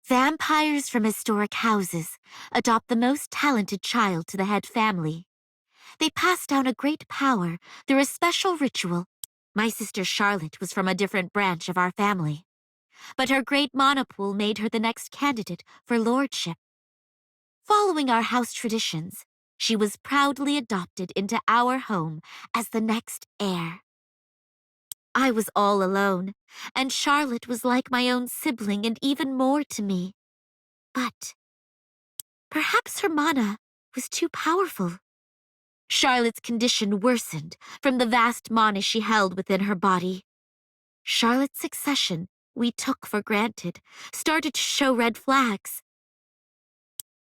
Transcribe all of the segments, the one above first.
Vampires from historic houses adopt the most talented child to the head family. They pass down a great power through a special ritual. My sister Charlotte was from a different branch of our family, but her great monopool made her the next candidate for lordship. Following our house traditions, she was proudly adopted into our home as the next heir. I was all alone, and Charlotte was like my own sibling and even more to me. But perhaps her mana was too powerful. Charlotte's condition worsened from the vast mana she held within her body. Charlotte's succession, we took for granted, started to show red flags.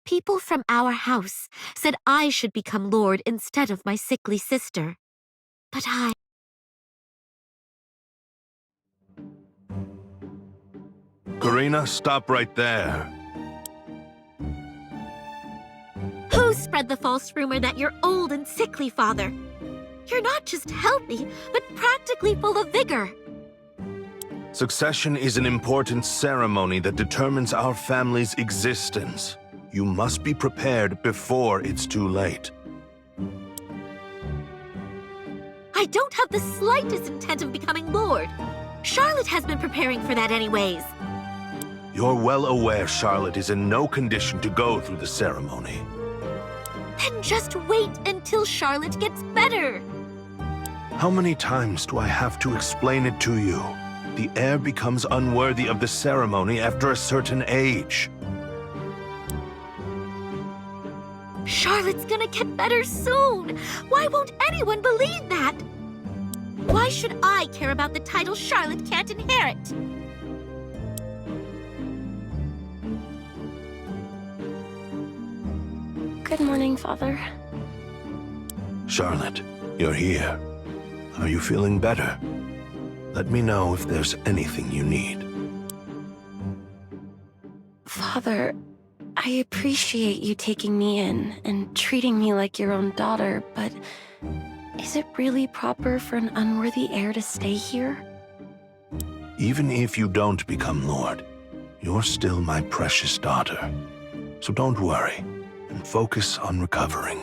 People from our house said I should become lord instead of my sickly sister. But Karina, stop right there. Who spread the false rumor that you're old and sickly, Father? You're not just healthy, but practically full of vigor. Succession is an important ceremony that determines our family's existence. You must be prepared before it's too late. I don't have the slightest intent of becoming lord. Charlotte has been preparing for that anyways. You're well aware Charlotte is in no condition to go through the ceremony. Then just wait until Charlotte gets better. How many times do I have to explain it to you? The heir becomes unworthy of the ceremony after a certain age. Charlotte's gonna get better soon. Why won't anyone believe that? Why should I care about the title Charlotte can't inherit? Good morning, Father. Charlotte, you're here. Are you feeling better? Let me know if there's anything you need. Father, I appreciate you taking me in and treating me like your own daughter, but is it really proper for an unworthy heir to stay here? Even if you don't become Lord, you're still my precious daughter. So don't worry, and focus on recovering.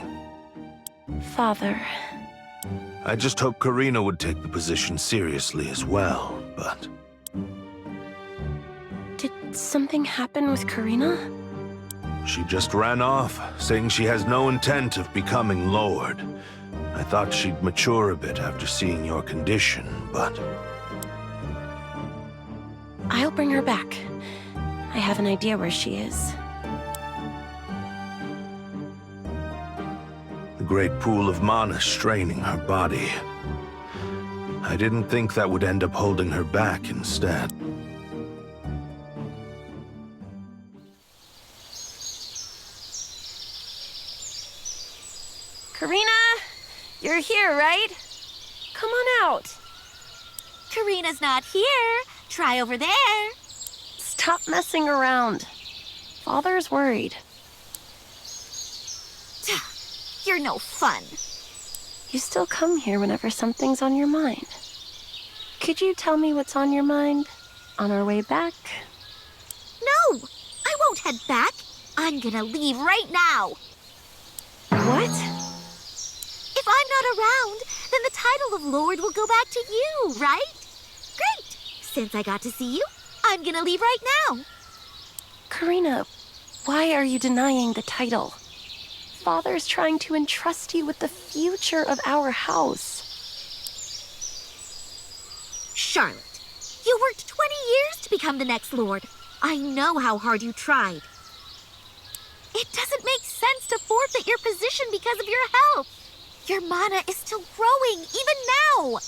Father. I just hope Karina would take the position seriously as well, but... Did something happen with Karina? She just ran off, saying she has no intent of becoming Lord. I thought she'd mature a bit after seeing your condition, but... I'll bring her back. I have an idea where she is. The great pool of mana straining her body. I didn't think that would end up holding her back instead. Karina! You're here, right? Come on out. Karina's not here. Try over there. Stop messing around. Father's worried. You're no fun. You still come here whenever something's on your mind. Could you tell me what's on your mind on our way back? No, I won't head back. I'm gonna leave right now. What? If I'm not around, then the title of Lord will go back to you, right? Great. Since I got to see you, I'm gonna leave right now. Karina, why are you denying the title? Father's trying to entrust you with the future of our house. Charlotte, you worked 20 years to become the next Lord. I know how hard you tried. It doesn't make sense to forfeit your position because of your health. Your mana is still growing, even now.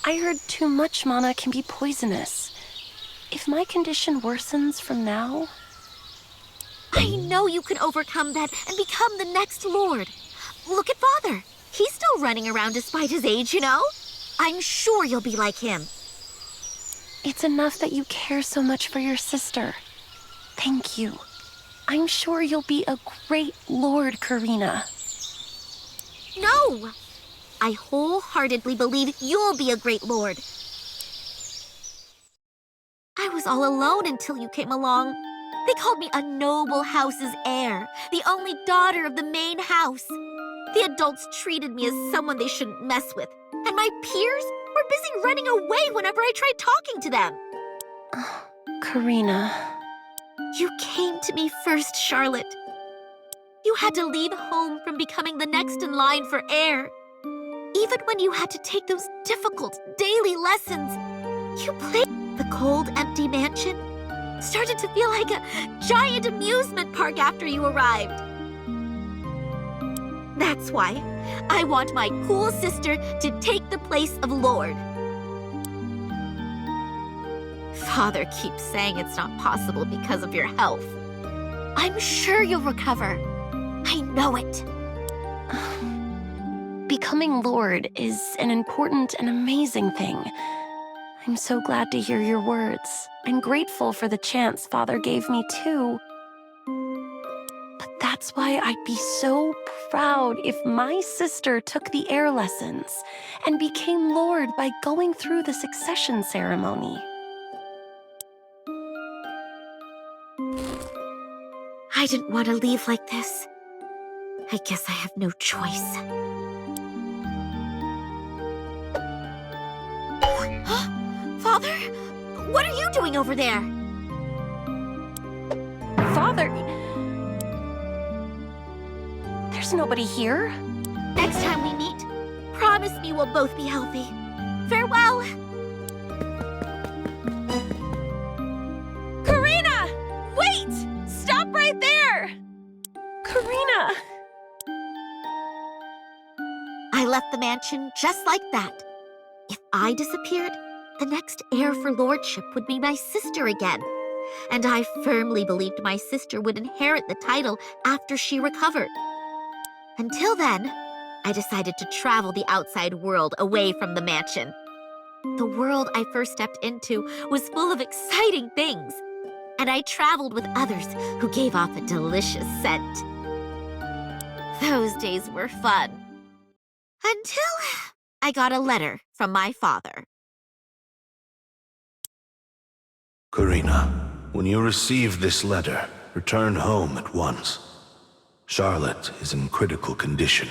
I heard too much mana can be poisonous. If my condition worsens from now... I know you can overcome that and become the next Lord. Look at Father. He's still running around despite his age, you know? I'm sure you'll be like him. It's enough that you care so much for your sister. Thank you. I'm sure you'll be a great Lord, Karina. No! I wholeheartedly believe you'll be a great Lord. I was all alone until you came along. They called me a noble house's heir, the only daughter of the main house. The adults treated me as someone they shouldn't mess with, and my peers were busy running away whenever I tried talking to them. Karina. You came to me first, Charlotte. You had to leave home from becoming the next in line for heir. Even when you had to take those difficult daily lessons, you played. The cold, empty mansion started to feel like a giant amusement park after you arrived. That's why I want my cool sister to take the place of Lord. Father keeps saying it's not possible because of your health. I'm sure you'll recover. I know it. Becoming Lord is an important and amazing thing. I'm so glad to hear your words. I'm grateful for the chance Father gave me too. But that's why I'd be so proud if my sister took the heir lessons and became Lord by going through the succession ceremony. I didn't want to leave like this. I guess I have no choice. Father, what are you doing over there? Father, there's nobody here. Next time we meet, promise me we'll both be healthy. Farewell! Karina! Wait! Stop right there! Karina! I left the mansion just like that. If I disappeared, the next heir for lordship would be my sister again. And I firmly believed my sister would inherit the title after she recovered. Until then, I decided to travel the outside world away from the mansion. The world I first stepped into was full of exciting things, and I traveled with others who gave off a delicious scent. Those days were fun. Until I got a letter from my father. Karina, when you receive this letter, return home at once. Charlotte is in critical condition.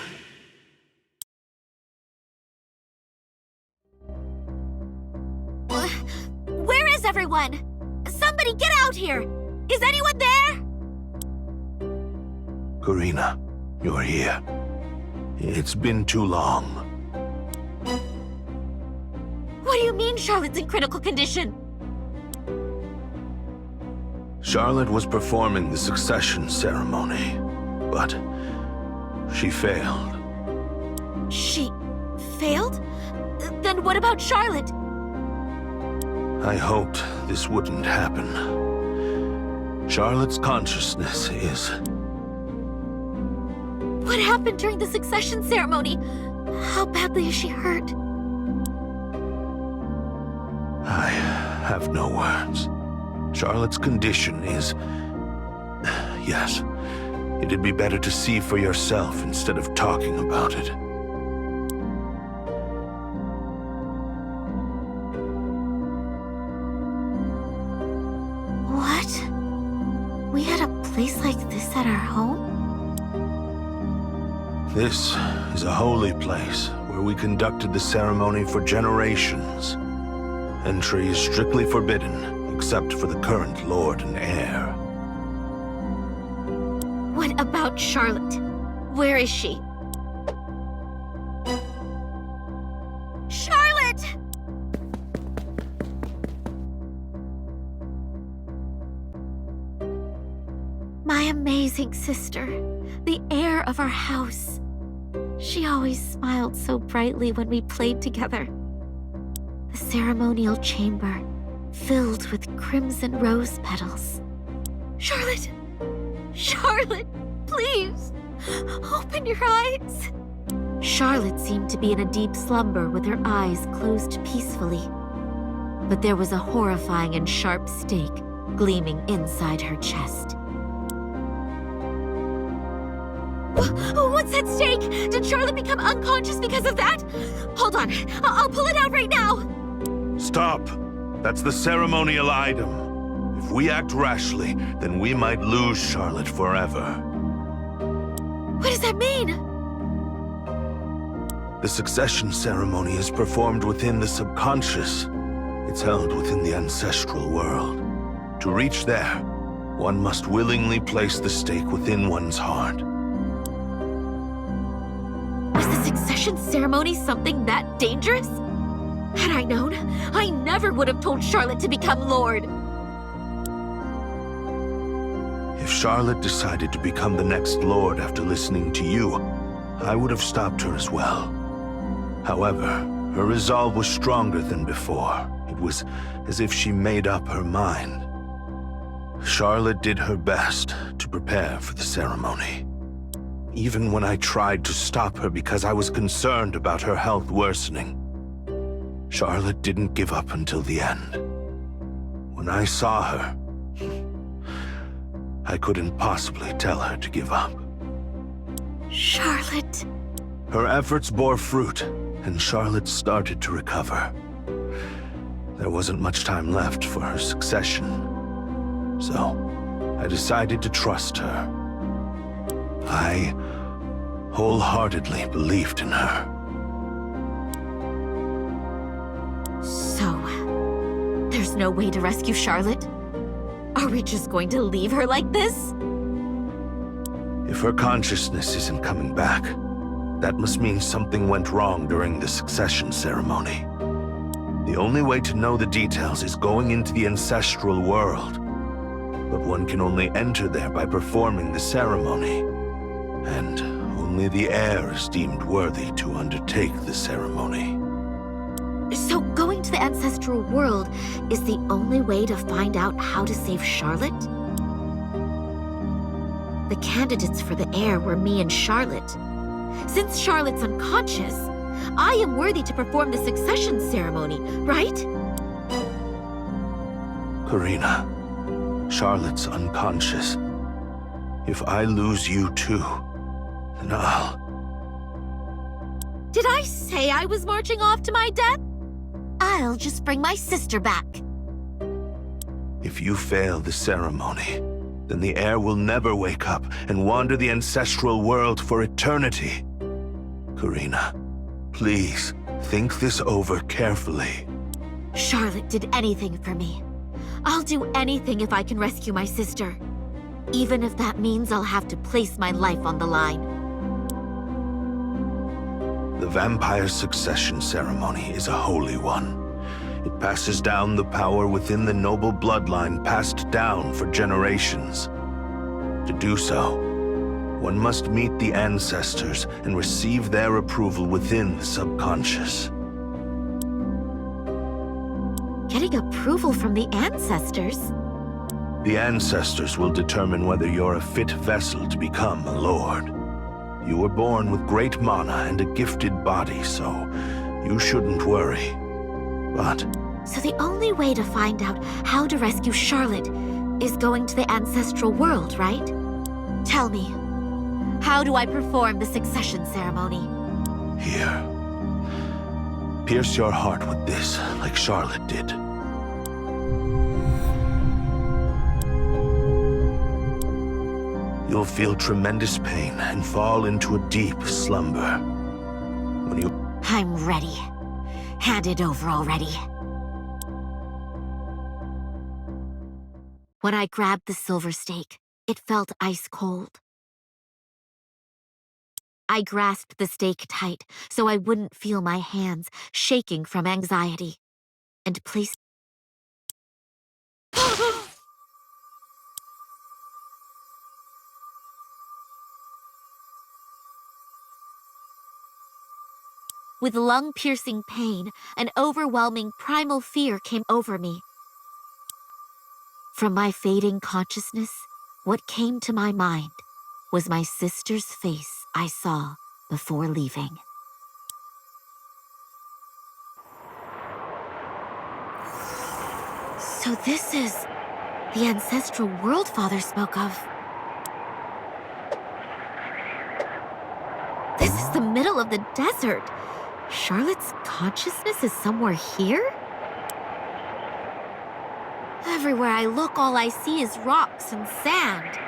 Where is everyone? Somebody get out here! Is anyone there? Karina, you're here. It's been too long. What do you mean Charlotte's in critical condition? Charlotte was performing the succession ceremony, but she failed. She failed? Then what about Charlotte? I hoped this wouldn't happen. Charlotte's consciousness is... What happened during the succession ceremony? How badly is she hurt? I have no words. Charlotte's condition is... Yes, it'd be better to see for yourself instead of talking about it. What? We had a place like this at our home? This is a holy place where we conducted the ceremony for generations. Entry is strictly forbidden, except for the current lord and heir. What about Charlotte? Where is she? Charlotte! My amazing sister, the heir of our house. She always smiled so brightly when we played together. The ceremonial chamber filled with crimson rose petals. Charlotte! Charlotte, please! Open your eyes! Charlotte seemed to be in a deep slumber with her eyes closed peacefully. But there was a horrifying and sharp stake gleaming inside her chest. What's that stake? Did Charlotte become unconscious because of that? Hold on, I'll pull it out right now! Stop! That's the ceremonial item. If we act rashly, then we might lose Charlotte forever. What does that mean? The succession ceremony is performed within the subconscious. It's held within the ancestral world. To reach there, one must willingly place the stake within one's heart. Was the succession ceremony something that dangerous? Had I known, I never would have told Charlotte to become Lord. If Charlotte decided to become the next Lord after listening to you, I would have stopped her as well. However, her resolve was stronger than before. It was as if she made up her mind. Charlotte did her best to prepare for the ceremony. Even when I tried to stop her because I was concerned about her health worsening, Charlotte didn't give up until the end. When I saw her, I couldn't possibly tell her to give up. Charlotte. Her efforts bore fruit, and Charlotte started to recover. There wasn't much time left for her succession. So, I decided to trust her. I wholeheartedly believed in her. So, there's no way to rescue Charlotte? Are we just going to leave her like this? If her consciousness isn't coming back, that must mean something went wrong during the succession ceremony. The only way to know the details is going into the ancestral world. But one can only enter there by performing the ceremony. And only the heir is deemed worthy to undertake the ceremony. So going to the ancestral world is the only way to find out how to save Charlotte? The candidates for the heir were me and Charlotte. Since Charlotte's unconscious, I am worthy to perform the succession ceremony, right? Karina, Charlotte's unconscious. If I lose you too, then I'll... Did I say I was marching off to my death? I'll just bring my sister back. If you fail the ceremony, then the heir will never wake up and wander the ancestral world for eternity. Karina, please, think this over carefully. Charlotte did anything for me. I'll do anything if I can rescue my sister. Even if that means I'll have to place my life on the line. The vampire succession ceremony is a holy one. It passes down the power within the noble bloodline passed down for generations. To do so, one must meet the ancestors and receive their approval within the subconscious. Getting approval from the ancestors? The ancestors will determine whether you're a fit vessel to become a lord. You were born with great mana and a gifted body, so you shouldn't worry. But... So the only way to find out how to rescue Charlotte is going to the ancestral world, right? Tell me, how do I perform the succession ceremony? Here. Pierce your heart with this, like Charlotte did. You'll feel tremendous pain and fall into a deep slumber. When you... I'm ready. Hand it over already. When I grabbed the silver stake, it felt ice cold. I grasped the stake tight so I wouldn't feel my hands shaking from anxiety, and placed... With lung-piercing pain, an overwhelming primal fear came over me. From my fading consciousness, what came to my mind was my sister's face I saw before leaving. So this is the ancestral world Father spoke of. This is the middle of the desert. Charlotte's consciousness is somewhere here? Everywhere I look, all I see is rocks and sand.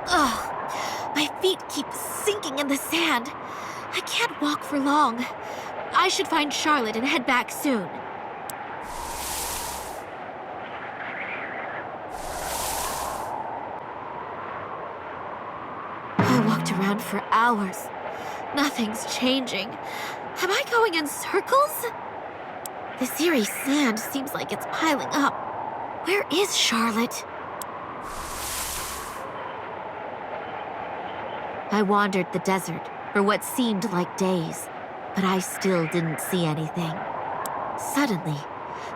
Ugh, my feet keep sinking in the sand. I can't walk for long. I should find Charlotte and head back soon. I walked around for hours. Nothing's changing. Am I going in circles? This eerie sand seems like it's piling up. Where is Charlotte? I wandered the desert for what seemed like days, but I still didn't see anything. Suddenly,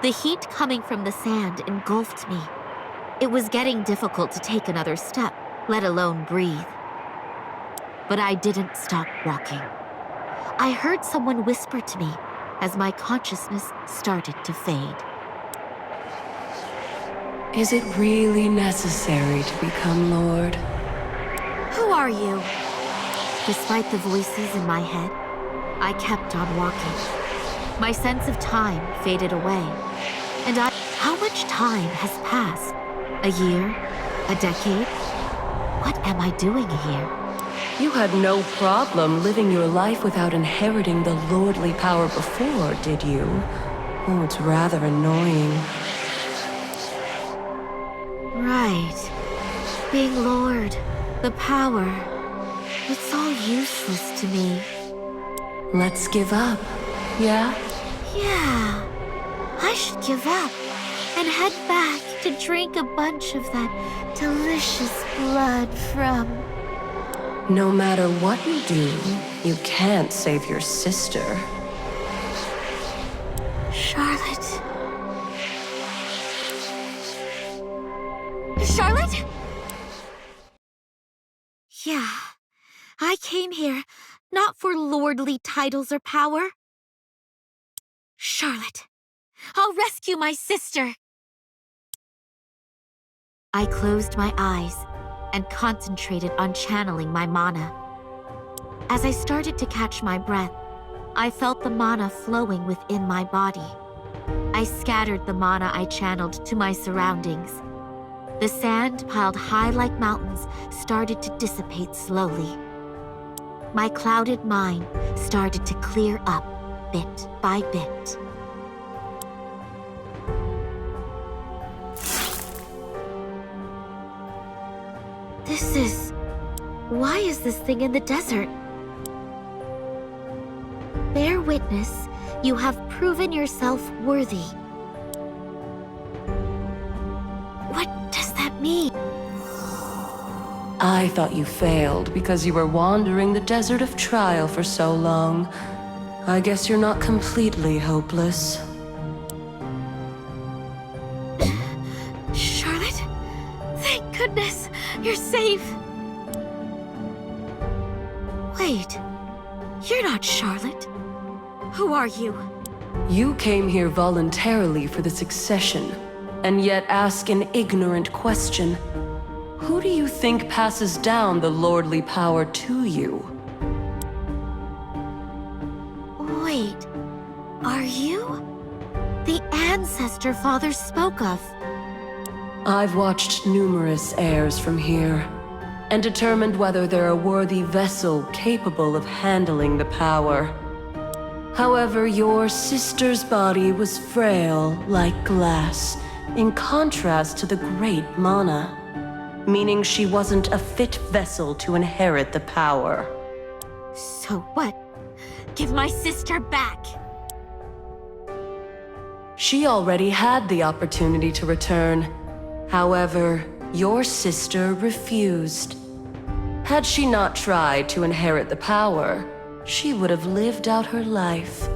the heat coming from the sand engulfed me. It was getting difficult to take another step, let alone breathe. But I didn't stop walking. I heard someone whisper to me as my consciousness started to fade. Is it really necessary to become Lord? Who are you? Despite the voices in my head, I kept on walking. My sense of time faded away. And how much time has passed? A year? A decade? What am I doing here? You had no problem living your life without inheriting the lordly power before, did you? Oh, it's rather annoying. Right. Being Lord, the power, it's all useless to me. Let's give up, yeah? Yeah, I should give up and head back to drink a bunch of that delicious blood from... No matter what you do, you can't save your sister. Charlotte? Charlotte? Yeah, I came here not for lordly titles or power. Charlotte, I'll rescue my sister. I closed my eyes and concentrated on channeling my mana. As I started to catch my breath, I felt the mana flowing within my body. I scattered the mana I channeled to my surroundings. The sand, piled high like mountains, started to dissipate slowly. My clouded mind started to clear up bit by bit. Why is this thing in the desert? Bear witness, you have proven yourself worthy. What does that mean? I thought you failed because you were wandering the desert of trial for so long. I guess you're not completely hopeless. Charlotte? Thank goodness, you're safe. Wait, you're not Charlotte. Who are you? You came here voluntarily for the succession, and yet ask an ignorant question. Who do you think passes down the lordly power to you? Wait, are you the ancestor Father spoke of? I've watched numerous heirs from here, and determined whether they're a worthy vessel capable of handling the power. However, your sister's body was frail like glass, in contrast to the great Mana, meaning she wasn't a fit vessel to inherit the power. So what? Give my sister back! She already had the opportunity to return. However, your sister refused. Had she not tried to inherit the power, she would have lived out her life.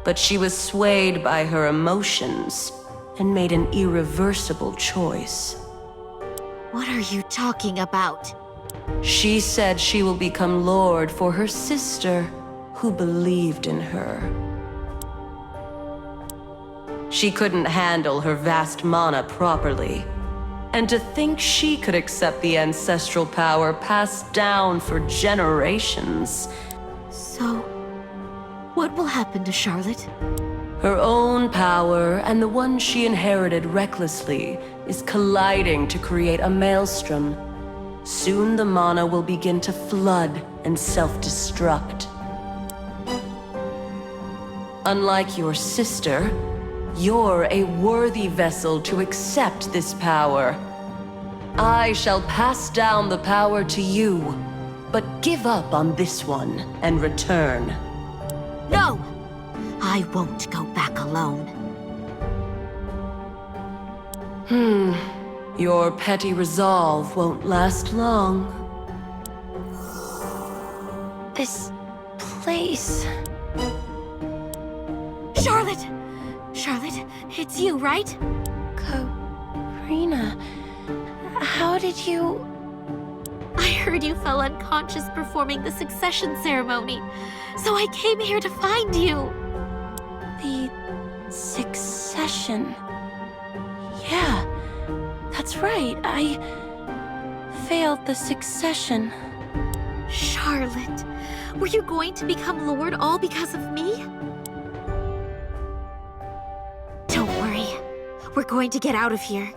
But she was swayed by her emotions and made an irreversible choice. What are you talking about? She said she will become Lord for her sister, who believed in her. She couldn't handle her vast mana properly. And to think she could accept the ancestral power passed down for generations. So, what will happen to Charlotte? Her own power and the one she inherited recklessly is colliding to create a maelstrom. Soon the mana will begin to flood and self-destruct. Unlike your sister, you're a worthy vessel to accept this power. I shall pass down the power to you, but give up on this one and return. No! I won't go back alone. Your petty resolve won't last long. This place... Charlotte! Charlotte, it's you, right? Karina... How did you... I heard you fell unconscious performing the succession ceremony, so I came here to find you. The succession... Yeah, that's right. I failed the succession. Charlotte, were you going to become Lord all because of me? Don't worry. We're going to get out of here.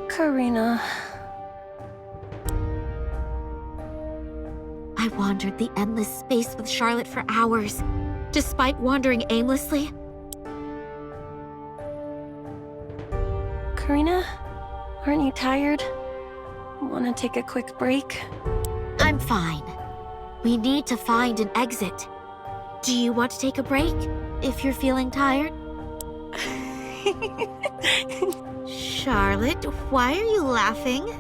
Karina... I wandered the endless space with Charlotte for hours, despite wandering aimlessly. Karina? Aren't you tired? Want to take a quick break? I'm fine. We need to find an exit. Do you want to take a break, if you're feeling tired? Charlotte, why are you laughing?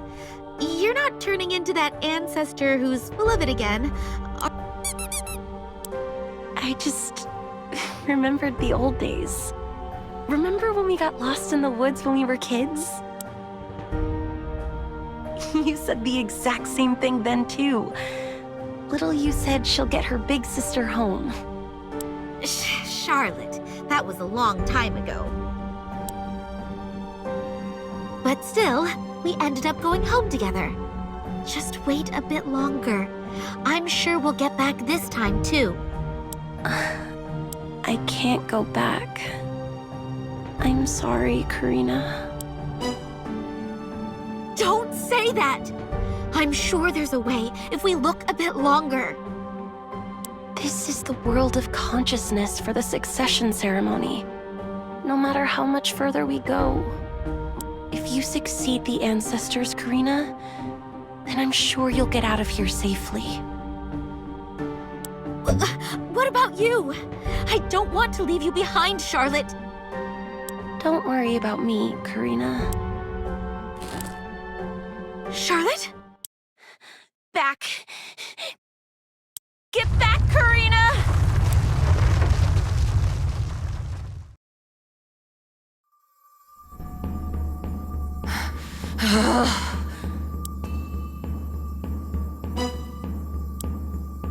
You're not turning into that ancestor who's full of it again. I just remembered the old days. Remember when we got lost in the woods when we were kids? You said the exact same thing then, too. Little you said she'll get her big sister home. Charlotte, that was a long time ago. But still, we ended up going home together. Just wait a bit longer. I'm sure we'll get back this time, too. I can't go back. I'm sorry, Karina. Don't say that! I'm sure there's a way if we look a bit longer. This is the world of consciousness for the succession ceremony. No matter how much further we go, if you succeed the ancestors, Karina, then I'm sure you'll get out of here safely. What about you? I don't want to leave you behind, Charlotte. Don't worry about me, Karina. Charlotte? Back! Get back, Karina!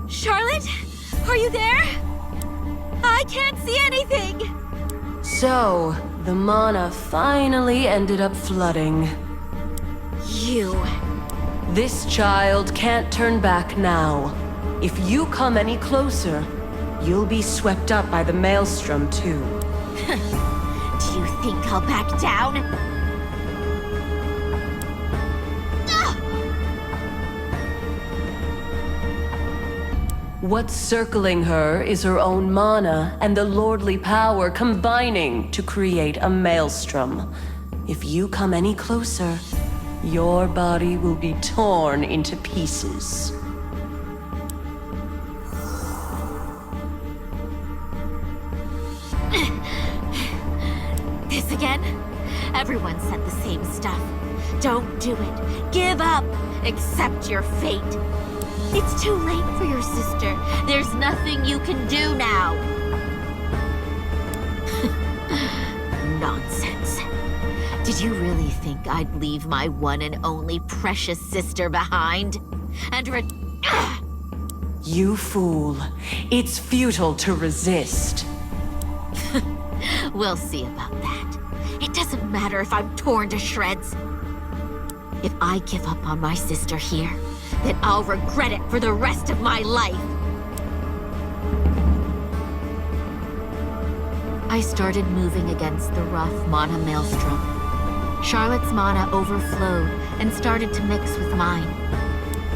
Charlotte? Are you there? I can't see anything! So, the mana finally ended up flooding. You... This child can't turn back now. If you come any closer, you'll be swept up by the maelstrom too. Do you think I'll back down? What's circling her is her own mana and the lordly power combining to create a maelstrom. If you come any closer, your body will be torn into pieces. This again? Everyone said the same stuff. Don't do it. Give up. Accept your fate. It's too late for your sister. There's nothing you can do now. Nonsense. Did you really think I'd leave my one and only precious sister behind? And You fool. It's futile to resist. We'll see about that. It doesn't matter if I'm torn to shreds. If I give up on my sister here, then I'll regret it for the rest of my life. I started moving against the rough mana maelstrom. Charlotte's mana overflowed and started to mix with mine.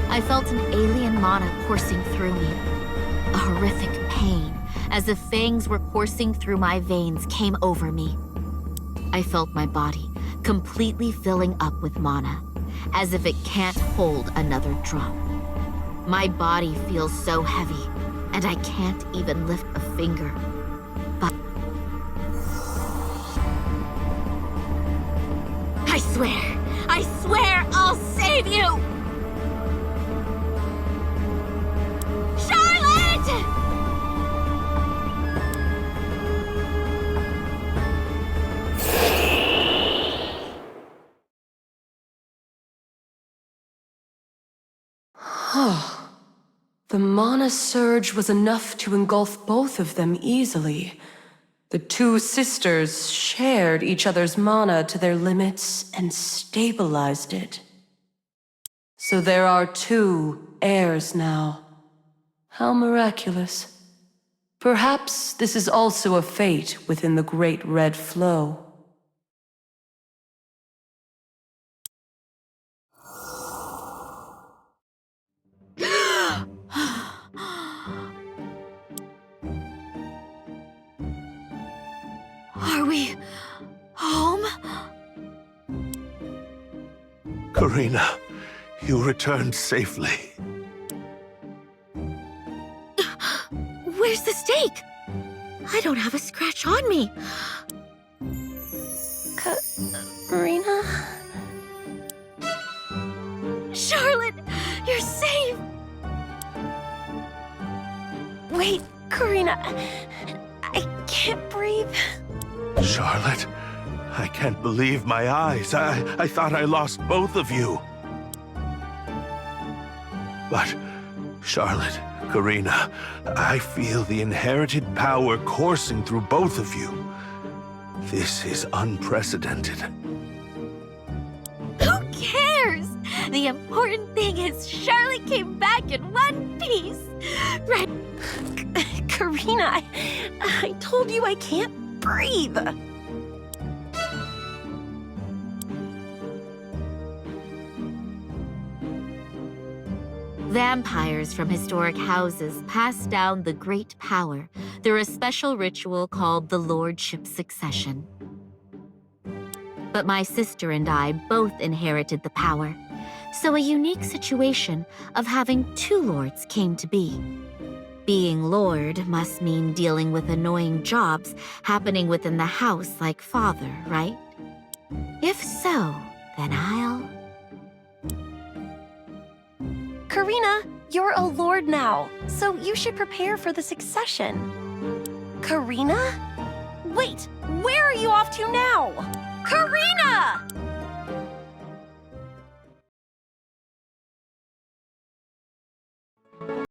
I felt an alien mana coursing through me. A horrific pain, as if fangs were coursing through my veins, came over me. I felt my body completely filling up with mana, as if it can't hold another drop. My body feels so heavy, and I can't even lift a finger. But I swear I'll save you! Charlotte! The mana surge was enough to engulf both of them easily. The two sisters shared each other's mana to their limits and stabilized it. So there are two heirs now. How miraculous. Perhaps this is also a fate within the Great Red Flow. Are we home? Karina, you returned safely. Where's the stake? I don't have a scratch on me. Karina? Charlotte, you're safe! Wait, Karina. I can't breathe. Charlotte, I can't believe my eyes. I thought I lost both of you. But, Charlotte, Karina, I feel the inherited power coursing through both of you. This is unprecedented. Who cares? The important thing is Charlotte came back in one piece. Right? Karina, I told you I can't breathe. Vampires from historic houses pass down the great power through a special ritual called the Lordship Succession. But my sister and I both inherited the power, so a unique situation of having two lords came to be. Being lord must mean dealing with annoying jobs happening within the house like father, right? If so, then I'll... Karina, you're a lord now, so you should prepare for the succession. Karina? Wait, where are you off to now? Karina!